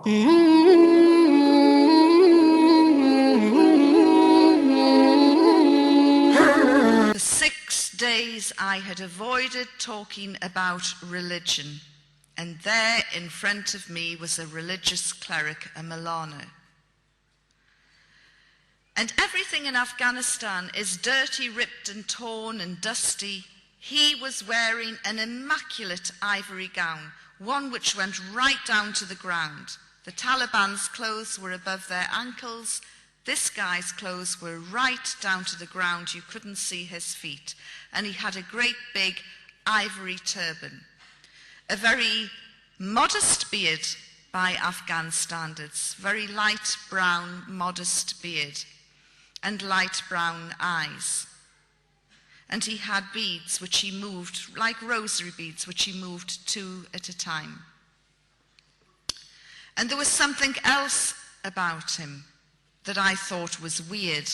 For 6 days I had avoided talking about religion, and there in front of me was a religious cleric, a Milano. And everything in Afghanistan is dirty, ripped and torn and dusty. He was wearing an immaculate ivory gown, one which went right down to the ground. The Taliban's clothes were above their ankles. This guy's clothes were right down to the ground. You couldn't see his feet. And he had a great big ivory turban. A very modest beard by Afghan standards, very light brown, modest beard, and light brown eyes. And he had beads which he moved, like rosary beads, which he moved 2 at a time. And there was something else about him that I thought was weird.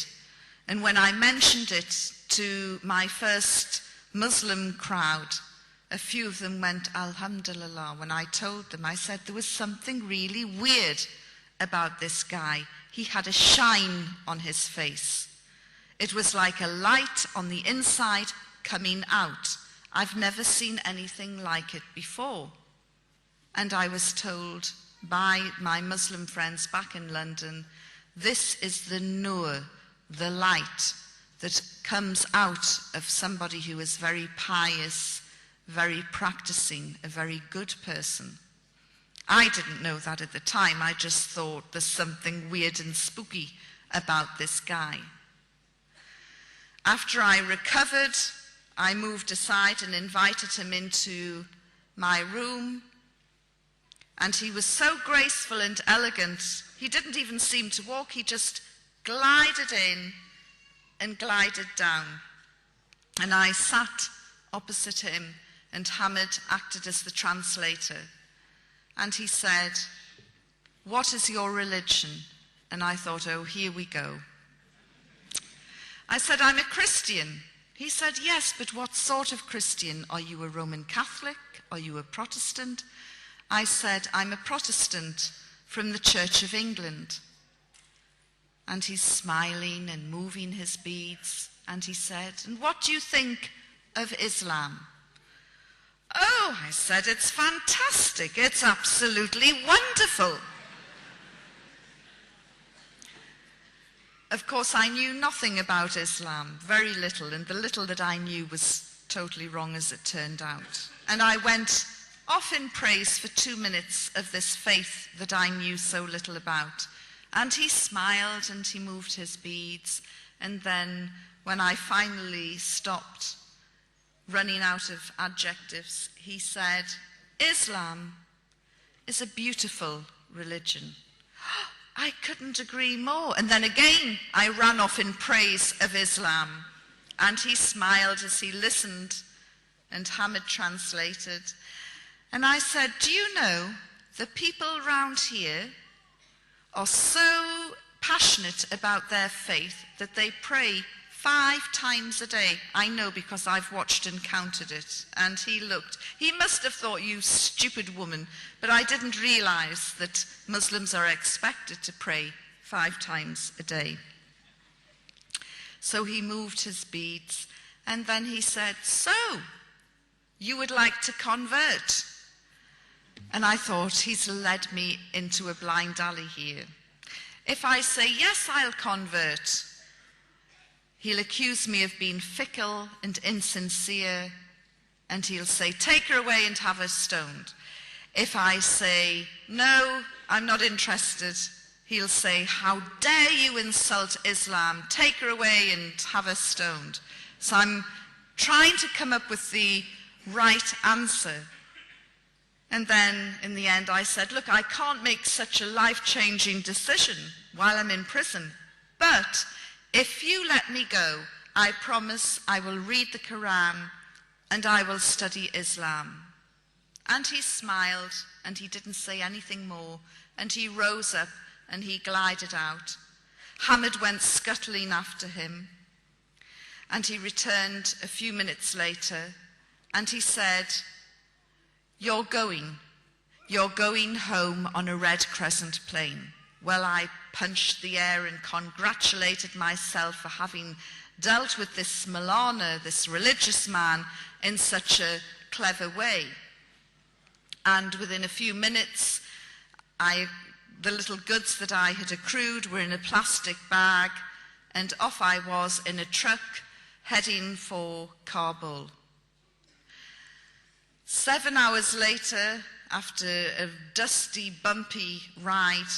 And when I mentioned it to my first Muslim crowd, a few of them went, Alhamdulillah. When I told them, I said there was something really weird about this guy. He had a shine on his face. It was like a light on the inside coming out. I've never seen anything like it before. And I was told by my Muslim friends back in London, this is the nur, the light that comes out of somebody who is very pious, very practicing, a very good person. I didn't know that at the time. I just thought there's something weird and spooky about this guy. After I recovered, I moved aside and invited him into my room. And he was so graceful and elegant, he didn't even seem to walk. He just glided in and glided down. And I sat opposite him, and Hamid acted as the translator. And he said, "What is your religion?" And I thought, oh, here we go. I said, "I'm a Christian." He said, "Yes, but what sort of Christian? Are you a Roman Catholic? Are you a Protestant?" I said, "I'm a Protestant from the Church of England." And he's smiling and moving his beads. And he said, "And what do you think of Islam?" "Oh," I said, "it's fantastic. It's absolutely wonderful." Of course, I knew nothing about Islam, very little, and the little that I knew was totally wrong as it turned out. And I went off in praise for 2 minutes of this faith that I knew so little about. And he smiled and he moved his beads. And then when I finally stopped running out of adjectives, he said, "Islam is a beautiful religion." I couldn't agree more. And then again, I ran off in praise of Islam. And he smiled as he listened, and Hamid translated. And I said, "Do you know, the people around here are so passionate about their faith that they pray 5 times a day. I know because I've watched and counted it." And he looked. He must have thought, "You stupid woman," but I didn't realize that Muslims are expected to pray 5 times a day. So he moved his beads, and then he said, "So, you would like to convert?" And I thought, he's led me into a blind alley here. If I say, "Yes, I'll convert," he'll accuse me of being fickle and insincere, and he'll say, "Take her away and have her stoned." If I say, "No, I'm not interested," he'll say, "How dare you insult Islam? Take her away and have her stoned." So I'm trying to come up with the right answer. And then in the end I said, "Look, I can't make such a life-changing decision while I'm in prison, but if you let me go, I promise I will read the Quran and I will study Islam." And he smiled and he didn't say anything more, and he rose up and he glided out. Hamid went scuttling after him, and he returned a few minutes later and he said, "You're going. "You're going home on a red crescent plane." Well, I punched the air and congratulated myself for having dealt with this Milana, this religious man, in such a clever way. And within a few minutes, the little goods that I had accrued were in a plastic bag, and off I was in a truck heading for Kabul. 7 hours later, after a dusty, bumpy ride,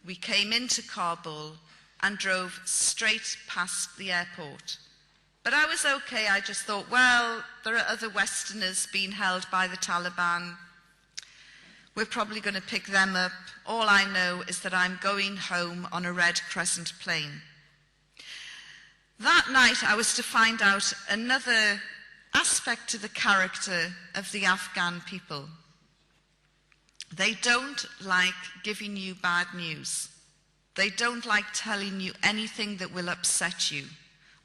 we came into Kabul and drove straight past the airport. But I was okay. I just thought, well, there are other Westerners being held by the Taliban. We're probably going to pick them up. All I know is that I'm going home on a red crescent plane. That night I was to find out another aspect to the character of the Afghan people. They don't like giving you bad news. They don't like telling you anything that will upset you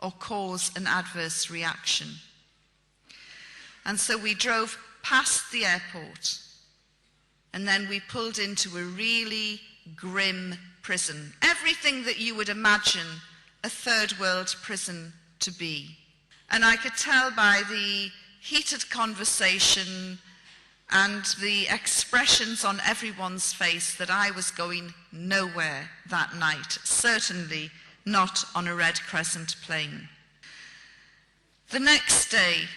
or cause an adverse reaction. And so we drove past the airport, and then we pulled into a really grim prison. Everything that you would imagine a third world prison to be. And I could tell by the heated conversation and the expressions on everyone's face that I was going nowhere that night, certainly not on a red crescent plane. The next day,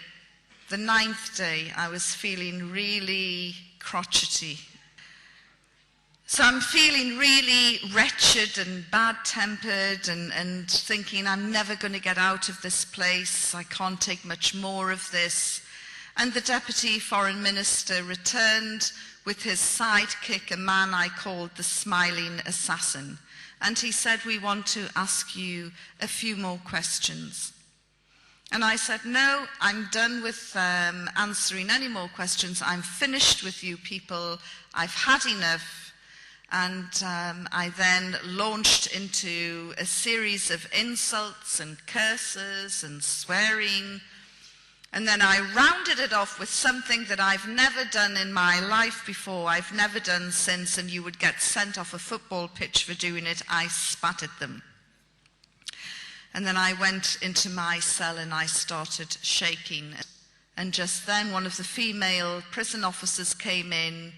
the 9th day, I was feeling really crotchety. So I'm feeling really wretched and bad-tempered and thinking I'm never going to get out of this place. I can't take much more of this. And the Deputy Foreign Minister returned with his sidekick, a man I called the Smiling Assassin. And he said, "We want to ask you a few more questions." And I said, "No, I'm done with answering any more questions. I'm finished with you people. I've had enough." And I then launched into a series of insults and curses and swearing. And then I rounded it off with something that I've never done in my life before, I've never done since, and you would get sent off a football pitch for doing it. I spat at them. And then I went into my cell and I started shaking. And just then one of the female prison officers came in,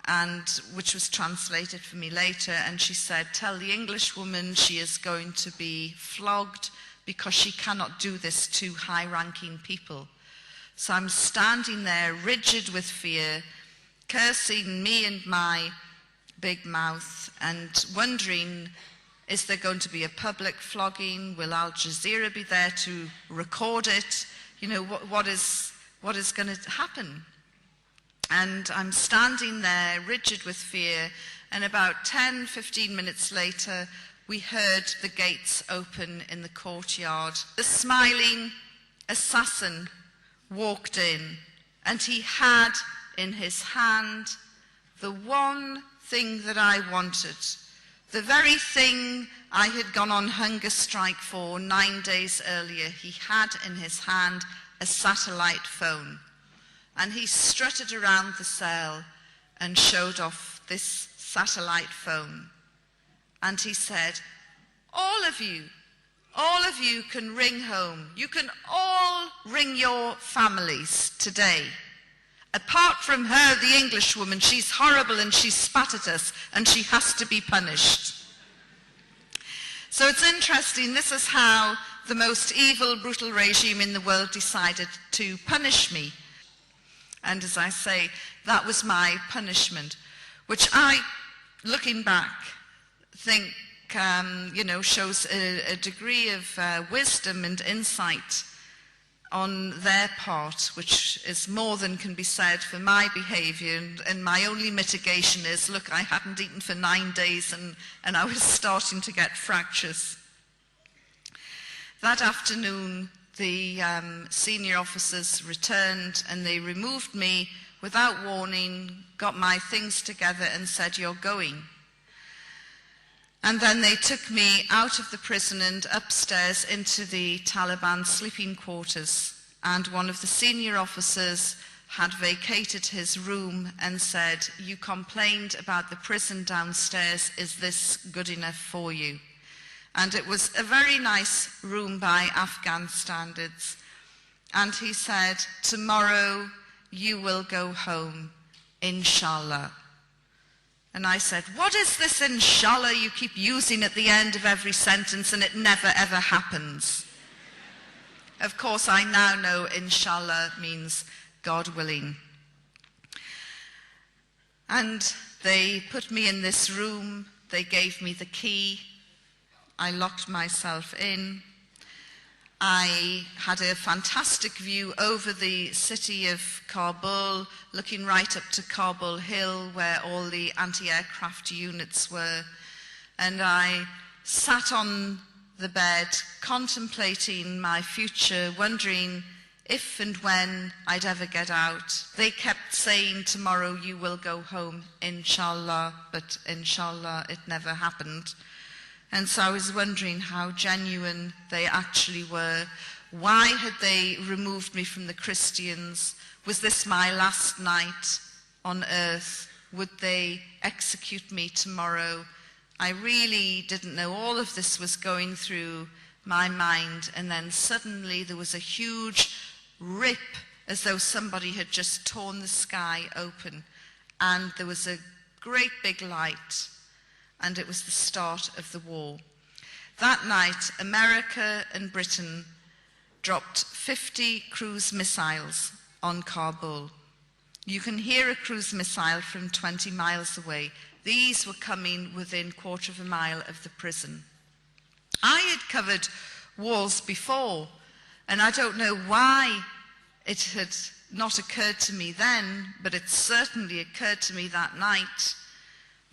and which was translated for me later, and she said, "Tell the English woman she is going to be flogged because she cannot do this to high-ranking people." So I'm standing there rigid with fear, cursing me and my big mouth, and wondering, is there going to be a public flogging? Will Al Jazeera be there to record it? You know, what is going to happen? And I'm standing there rigid with fear, and about 10-15 minutes later, we heard the gates open in the courtyard. The Smiling Assassin walked in, and he had in his hand the one thing that I wanted, the very thing I had gone on hunger strike for 9 days earlier. He had in his hand a satellite phone, and he strutted around the cell and showed off this satellite phone. And he said, all of you can ring home. You can all ring your families today. Apart from her, the English woman, she's horrible and she spat at us and she has to be punished. So it's interesting, this is how the most evil, brutal regime in the world decided to punish me. And as I say, that was my punishment, which I, looking back, think shows a degree of wisdom and insight on their part, which is more than can be said for my behaviour. And my only mitigation is, look, I hadn't eaten for 9 days and I was starting to get fractures. That afternoon, the senior officers returned and they removed me without warning, got my things together and said, "You're going." And then they took me out of the prison and upstairs into the Taliban sleeping quarters. And one of the senior officers had vacated his room and said, "You complained about the prison downstairs, is this good enough for you?" And it was a very nice room by Afghan standards. And he said, "Tomorrow you will go home, inshallah." And I said, "What is this inshallah you keep using at the end of every sentence and it never ever happens?" Of course, I now know inshallah means God willing. And they put me in this room, they gave me the key, I locked myself in. I had a fantastic view over the city of Kabul, looking right up to Kabul Hill where all the anti-aircraft units were. And I sat on the bed contemplating my future, wondering if and when I'd ever get out. They kept saying, "Tomorrow you will go home, inshallah," but inshallah it never happened. And so I was wondering how genuine they actually were. Why had they removed me from the Christians? Was this my last night on earth? Would they execute me tomorrow? I really didn't know. All of this was going through my mind, and then suddenly there was a huge rip, as though somebody had just torn the sky open, and there was a great big light, and it was the start of the war. That night, America and Britain dropped 50 cruise missiles on Kabul. You can hear a cruise missile from 20 miles away. These were coming within a quarter of a mile of the prison. I had covered wars before, and I don't know why it had not occurred to me then, but it certainly occurred to me that night.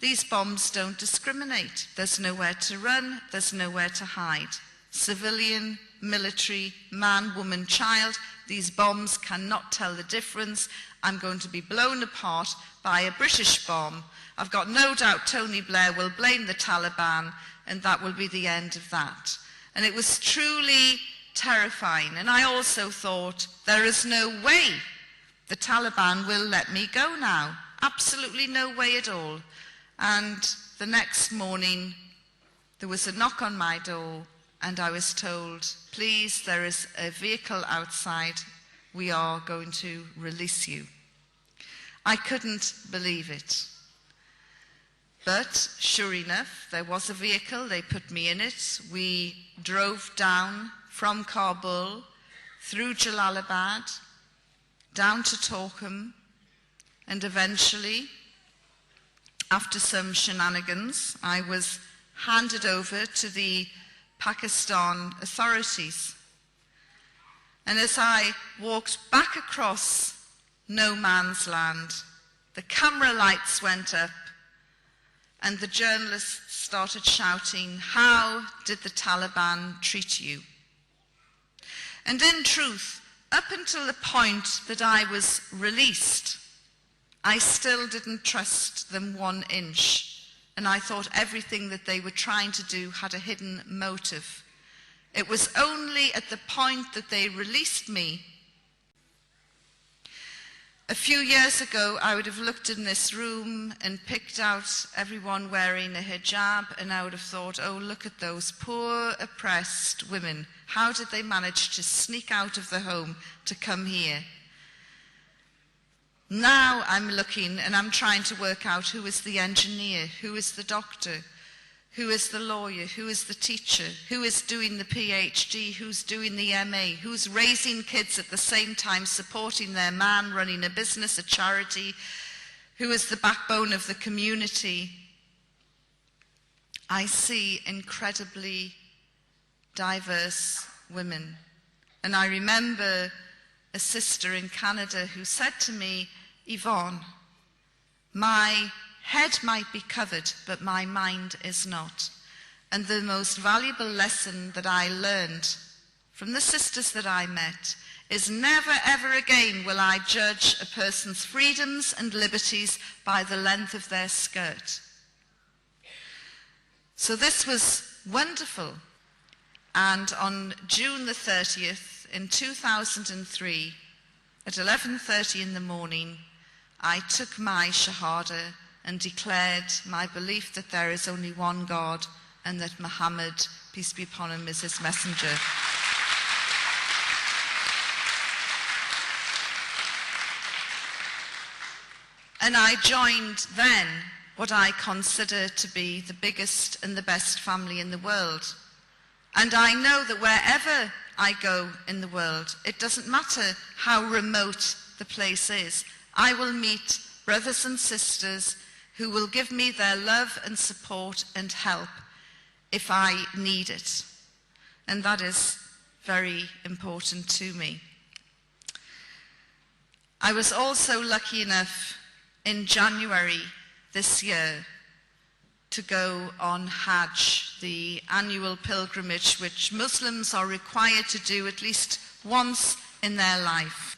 These bombs don't discriminate. There's nowhere to run, there's nowhere to hide. Civilian, military, man, woman, child, these bombs cannot tell the difference. I'm going to be blown apart by a British bomb. I've got no doubt Tony Blair will blame the Taliban, and that will be the end of that. And it was truly terrifying. And I also thought, there is no way the Taliban will let me go now. Absolutely no way at all. And the next morning, there was a knock on my door, and I was told, "Please, there is a vehicle outside. We are going to release you." I couldn't believe it. But sure enough, there was a vehicle. They put me in it. We drove down from Kabul, through Jalalabad, down to Torkham, and eventually, after some shenanigans, I was handed over to the Pakistan authorities. And as I walked back across no man's land, the camera lights went up and the journalists started shouting, "How did the Taliban treat you?" And in truth, up until the point that I was released, I still didn't trust them 1 inch, and I thought everything that they were trying to do had a hidden motive. It was only at the point that they released me. A few years ago, I would have looked in this room and picked out everyone wearing a hijab, and I would have thought, "Oh, look at those poor, oppressed women. How did they manage to sneak out of the home to come here?" Now I'm looking and I'm trying to work out who is the engineer, who is the doctor, who is the lawyer, who is the teacher, who is doing the PhD, who's doing the MA, who's raising kids at the same time, supporting their man, running a business, a charity, who is the backbone of the community. I see incredibly diverse women. And I remember a sister in Canada who said to me, "Yvonne, my head might be covered, but my mind is not." And the most valuable lesson that I learned from the sisters that I met is never ever again will I judge a person's freedoms and liberties by the length of their skirt. So this was wonderful. And on June the 30th in 2003, at 11:30 in the morning, I took my Shahada and declared my belief that there is only one God and that Mohammed, peace be upon him, is his messenger. And I joined then what I consider to be the biggest and the best family in the world. And I know that wherever I go in the world, it doesn't matter how remote the place is, I will meet brothers and sisters who will give me their love and support and help if I need it. And that is very important to me. I was also lucky enough in January this year to go on Hajj, the annual pilgrimage which Muslims are required to do at least once in their life.